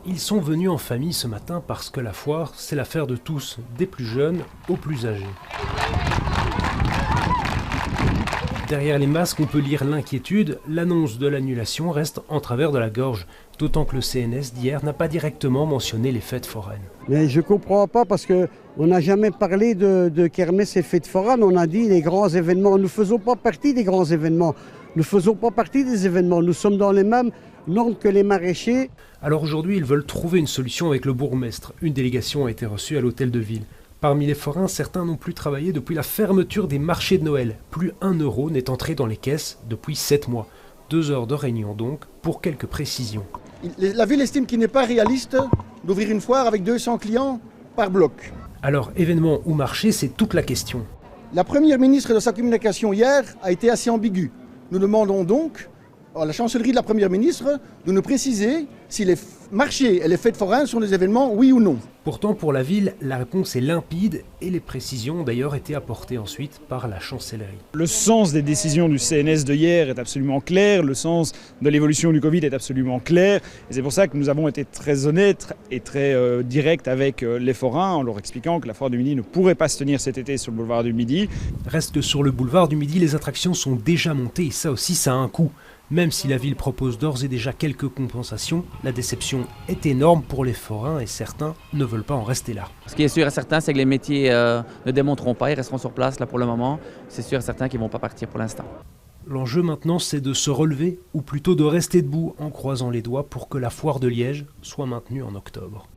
Ils sont venus en famille ce matin parce que la foire, c'est l'affaire de tous, des plus jeunes aux plus âgés. Derrière les masques, on peut lire l'inquiétude. L'annonce de l'annulation reste en travers de la gorge, d'autant que le CNS d'hier n'a pas directement mentionné les fêtes foraines. Mais je ne comprends pas parce qu'on n'a jamais parlé de kermesse et fêtes foraines. On a dit les grands événements. Nous ne faisons pas partie des grands événements. Nous ne faisons pas partie des événements. Nous sommes dans les mêmes normes que les maraîchers. Alors aujourd'hui, ils veulent trouver une solution avec le bourgmestre. Une délégation a été reçue à l'hôtel de ville. Parmi les forains, certains n'ont plus travaillé depuis la fermeture des marchés de Noël. Plus 1 euro n'est entré dans les caisses depuis 7 mois. 2 heures de réunion donc, pour quelques précisions. La ville estime qu'il n'est pas réaliste d'ouvrir une foire avec 200 clients par bloc. Alors, événement ou marché, c'est toute la question. La première ministre de sa communication hier a été assez ambiguë. Nous demandons donc à la chancellerie de la première ministre de nous préciser si les marchés et les fêtes foraines sont des événements, oui ou non. Pourtant, pour la ville, la réponse est limpide et les précisions ont d'ailleurs été apportées ensuite par la chancellerie. Le sens des décisions du CNS de hier est absolument clair, le sens de l'évolution du Covid est absolument clair. Et c'est pour ça que nous avons été très honnêtes et très directs avec les forains en leur expliquant que la foire du Midi ne pourrait pas se tenir cet été sur le boulevard du Midi. Reste que sur le boulevard du Midi, les attractions sont déjà montées et ça aussi, ça a un coût. Même si la ville propose d'ores et déjà quelques compensations, la déception est énorme pour les forains et certains ne veulent pas en rester là. Ce qui est sûr et certain, c'est que les métiers ne démonteront pas, ils resteront sur place là pour le moment. C'est sûr et certain qu'ils ne vont pas partir pour l'instant. L'enjeu maintenant, c'est de se relever, ou plutôt de rester debout en croisant les doigts pour que la foire de Liège soit maintenue en octobre.